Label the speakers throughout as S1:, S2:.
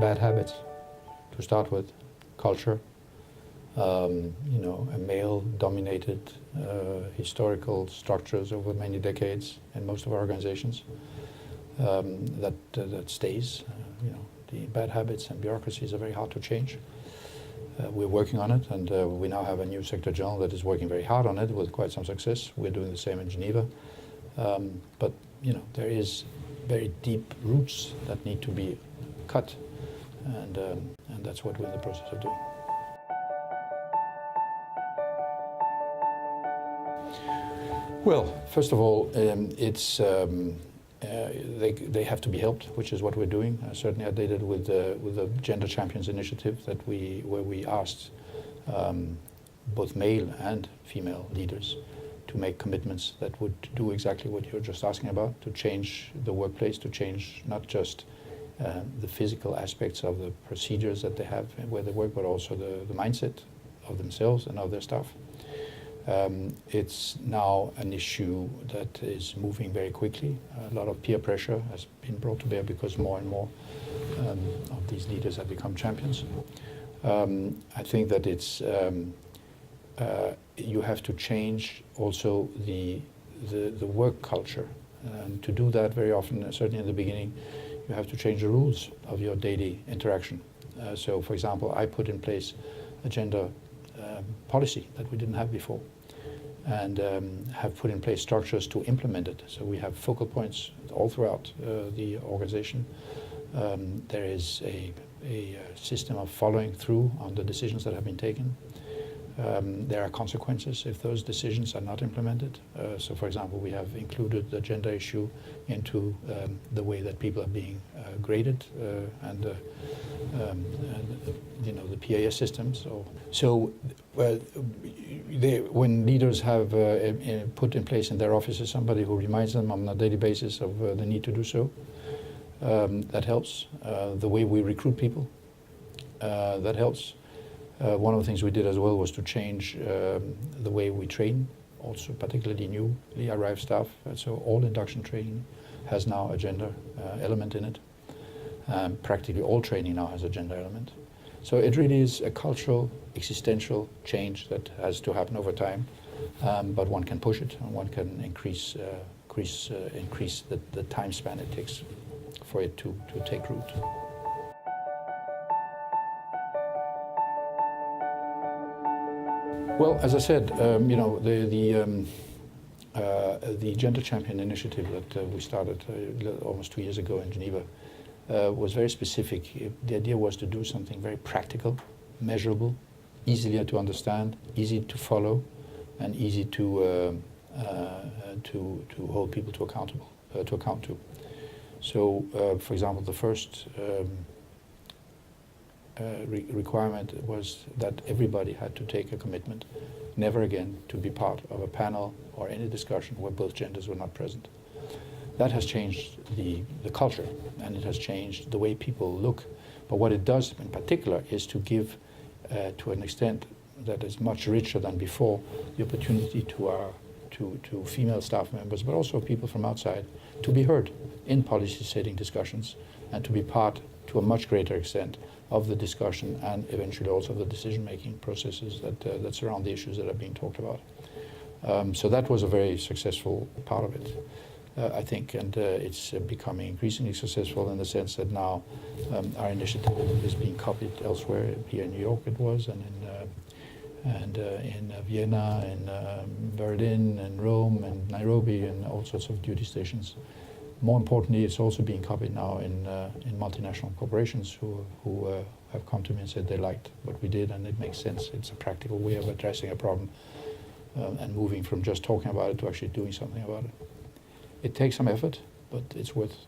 S1: bad habits to start with, culture, you know, a male-dominated historical structures over many decades in most of our organizations that stays. You know, the bad habits and bureaucracies are very hard to change. We're working on it, and we now have a new Secretary General that is working very hard on it with quite some success. We're doing the same in Geneva. But you know, there is very deep roots that need to be cut, and that's what we're in the process of doing. Well, first of all, it's they have to be helped, which is what we're doing. Certainly, I did it with the Gender Champions Initiative where we asked both male and female leaders to make commitments that would do exactly what you're just asking about, to change the workplace, to change not just the physical aspects of the procedures that they have where they work, but also the mindset of themselves and of their staff. It's now an issue that is moving very quickly. A lot of peer pressure has been brought to bear because more and more of these leaders have become champions. I think that it's you have to change also the work culture. And to do that very often, certainly in the beginning, you have to change the rules of your daily interaction. So, for example, I put in place a gender policy that we didn't have before, and have put in place structures to implement it. So we have focal points all throughout the organization. There is a system of following through on the decisions that have been taken. There are consequences if those decisions are not implemented. So, for example, we have included the gender issue into the way that people are being graded and you know, the PAS system. So when leaders have put in place in their offices somebody who reminds them on a daily basis of the need to do so, that helps. The way we recruit people, that helps. One of the things we did as well was to change the way we train, also particularly newly arrived staff. So all induction training has now a gender element in it. Practically all training now has a gender element. So it really is a cultural, existential change that has to happen over time, but one can push it and one can increase the time span it takes for it to take root. Well, as I said, you know, the Gender Champion Initiative that we started almost 2 years ago in Geneva was very specific. The idea was to do something very practical, measurable, easily to understand, easy to follow, and easy to hold people to account to. So, for example, the first requirement was that everybody had to take a commitment never again to be part of a panel or any discussion where both genders were not present. That has changed the culture, and it has changed the way people look. But what it does in particular is to give, to an extent that is much richer than before, the opportunity to female staff members, but also people from outside, to be heard in policy setting discussions and to be part, to a much greater extent, of the discussion and eventually also the decision-making processes that surround the issues that are being talked about. So that was a very successful part of it, I think, and it's becoming increasingly successful in the sense that now our initiative is being copied elsewhere. Here in New York it was, and in Vienna, in Berlin, and Rome, and Nairobi, and all sorts of duty stations. More importantly, it's also being copied now in multinational corporations who have come to me and said they liked what we did and it makes sense. It's a practical way of addressing a problem and moving from just talking about it to actually doing something about it. It takes some effort, but it's worth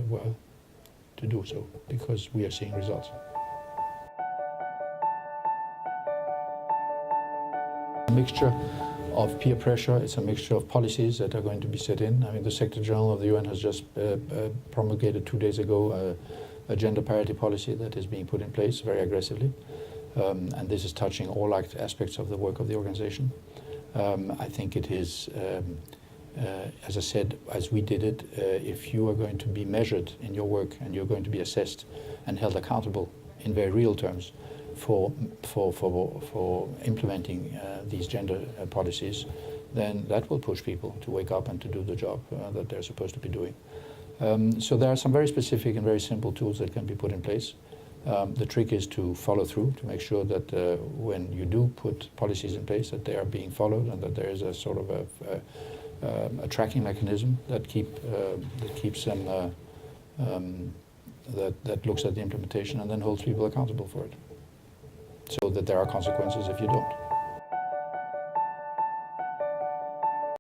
S1: well to do so because we are seeing results. A mixture of peer pressure, it's a mixture of policies that are going to be set in. I mean, the Secretary General of the UN has just promulgated 2 days ago a gender parity policy that is being put in place very aggressively. And this is touching all aspects of the work of the organization. I think it is as I said, as we did it, if you are going to be measured in your work and you're going to be assessed and held accountable in very real terms for implementing these gender policies, then that will push people to wake up and to do the job that they're supposed to be doing. So there are some very specific and very simple tools that can be put in place. The trick is to follow through, to make sure that when you do put policies in place, that they are being followed and that there is a sort of a tracking mechanism that keeps them, that looks at the implementation and then holds people accountable for it, so that there are consequences if you don't.